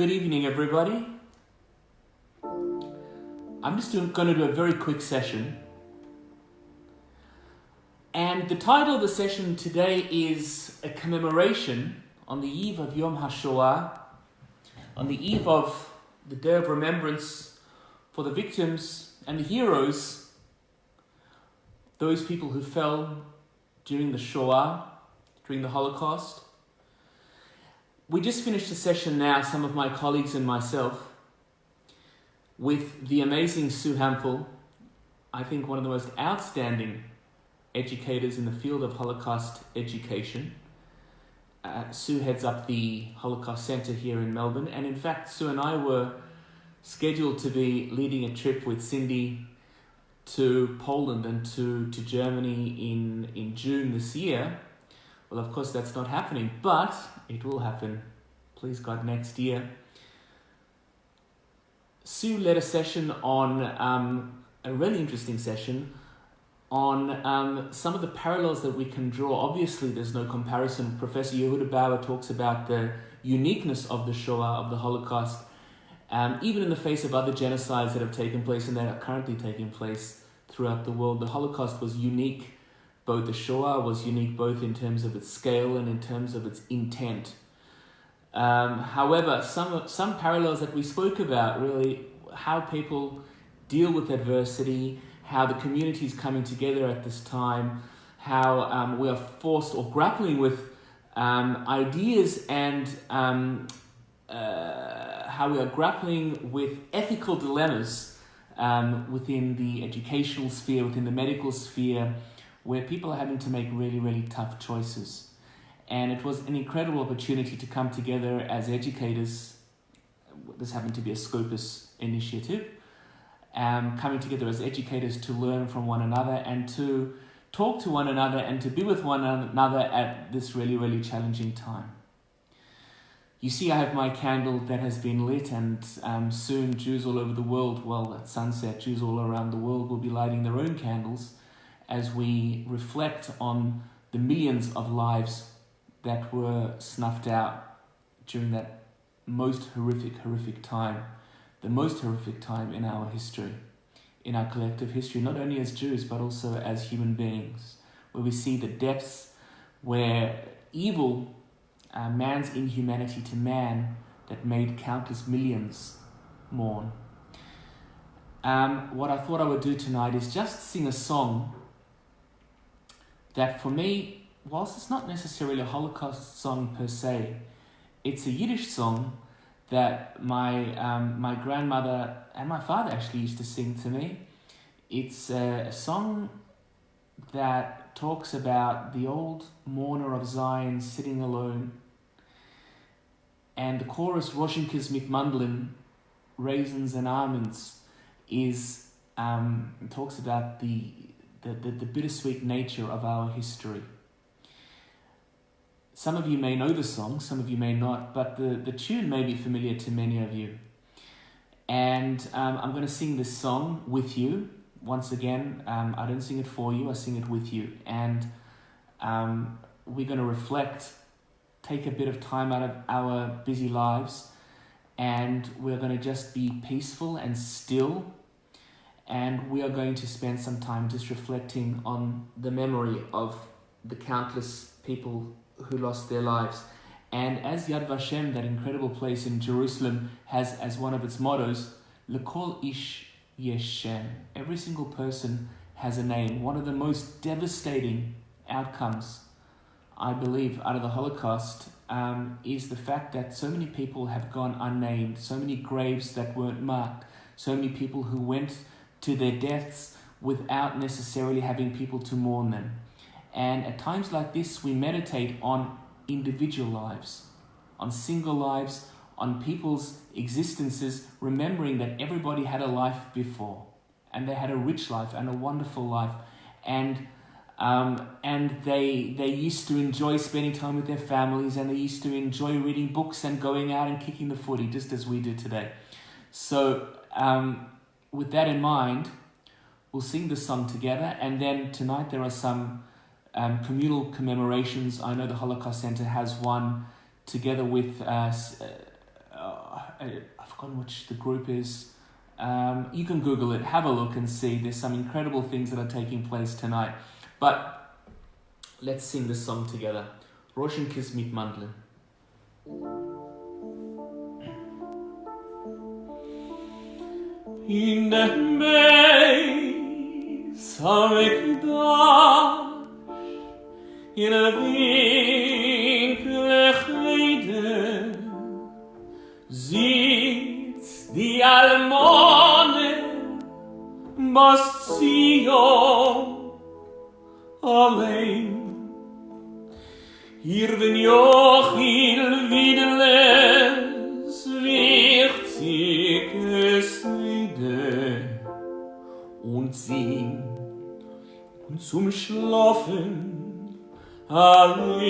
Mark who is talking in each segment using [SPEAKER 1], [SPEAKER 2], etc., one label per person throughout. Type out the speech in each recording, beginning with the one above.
[SPEAKER 1] Good evening, everybody. I'm just going to do a very quick session. And the title of the session today is a commemoration on the eve of Yom HaShoah, on the eve of the Day of Remembrance for the victims and the heroes, those people who fell during the Shoah, during the Holocaust. We just finished a session now, some of my colleagues and myself, with the amazing Sue Hampel, I think one of the most outstanding educators in the field of Holocaust education. Sue heads up the Holocaust Center here in Melbourne, and in fact Sue and I were scheduled to be leading a trip with Cindy to Poland and to Germany in June this year. Well, of course that's not happening, but it will happen, please God, next year. Sue led a session on, a really interesting session, on some of the parallels that we can draw. Obviously, there's no comparison. Professor Yehuda Bauer talks about the uniqueness of the Shoah, of the Holocaust, even in the face of other genocides that have taken place and that are currently taking place throughout the world. The Holocaust was unique. Both the Shoah was unique both in terms of its scale and in terms of its intent. However, some parallels that we spoke about, really, how people deal with adversity, how the community is coming together at this time, how we are forced or grappling with ideas and how we are grappling with ethical dilemmas within the educational sphere, within the medical sphere, where people are having to make really, really tough choices. And it was an incredible opportunity to come together as educators. This happened to be a Scopus initiative. Coming together as educators to learn from one another and to talk to one another and to be with one another at this really, really challenging time. You see, I have my candle that has been lit, and soon Jews all over the world, well, at sunset, Jews all around the world will be lighting their own candles as we reflect on the millions of lives that were snuffed out during that most horrific time. The most horrific time in our history, in our collective history, not only as Jews, but also as human beings, where we see the depths where evil, man's inhumanity to man, that made countless millions mourn. What I thought I would do tonight is just sing a song that for me, whilst it's not necessarily a Holocaust song per se, it's a Yiddish song that my grandmother and my father actually used to sing to me. It's a song that talks about the old mourner of Zion sitting alone. And the chorus, Roshinkes mit Mandlin, raisins and almonds, is talks about the bittersweet nature of our history. Some of you may know the song, some of you may not, but the tune may be familiar to many of you. And I'm going to sing this song with you. Once again, I don't sing it for you, I sing it with you. And we're going to reflect, take a bit of time out of our busy lives, and we're going to just be peaceful and still. And we are going to spend some time just reflecting on the memory of the countless people who lost their lives. And as Yad Vashem, that incredible place in Jerusalem, has as one of its mottos, L'kol ish yesh shem. Every single person has a name. One of the most devastating outcomes, I believe, out of the Holocaust is the fact that so many people have gone unnamed, so many graves that weren't marked, so many people who went to their deaths without necessarily having people to mourn them. And at times like this, we meditate on individual lives, on single lives, on people's existences, remembering that everybody had a life before, and they had a rich life and a wonderful life, and they used to enjoy spending time with their families, and they used to enjoy reading books and going out and kicking the footy, just as we do today. So with that in mind, we'll sing the song together, and then tonight there are some communal commemorations. I know the Holocaust Center has one together with I've forgotten which the group is. You can Google it, have a look and see. There's some incredible things that are taking place tonight. But let's sing this song together. Roshan Kiss mit Mandlen. In der Beis HaMikdash, in a winkel Heide, sitzt die Almone Bas Zion allein. Hier wenn Jochil Wiedeles wird sie Seide und sing und zum Schlafen alle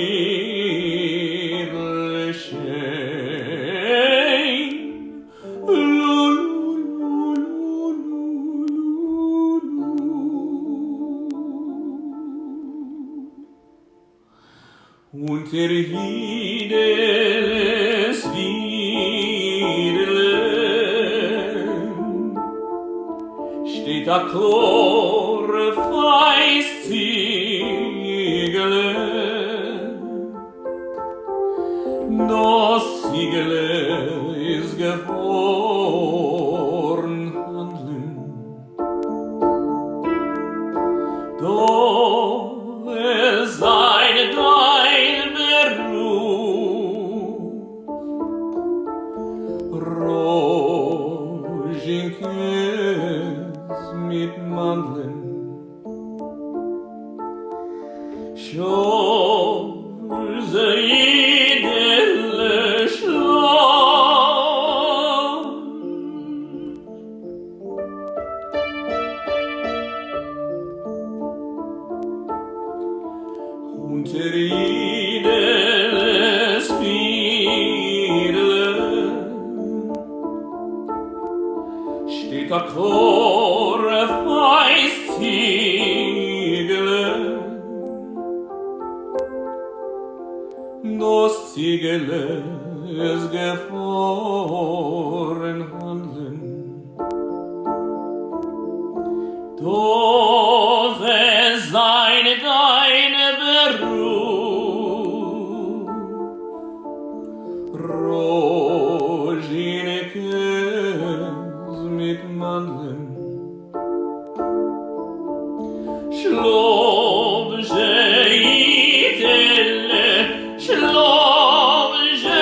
[SPEAKER 1] schein. Und Hiedeles Wiedelen steht a klore feist Ziegele, das Ziegele ist geworden handeln, doch es sei dein Beruf, Roschenkes mit Mandeln. Schule Seidele Schlaf. Unter jedes Wiedele steht a klore feist Ziegele, das Ziegele ist gefahren handeln, doch es sei dein Beruf, Roschinekes mit Mandeln. Shlob Sheitele, Shlob Sheitele,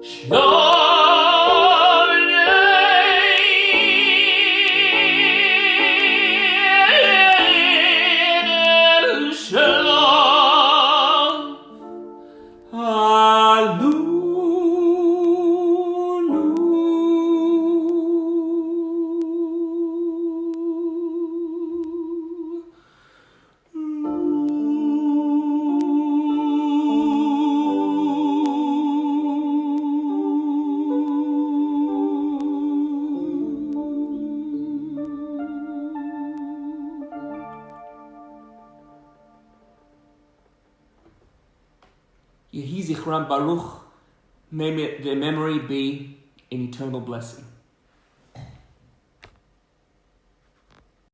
[SPEAKER 1] Shlob Sheitele, Shlob. Yehi Zichram Baruch, may their memory be an eternal blessing.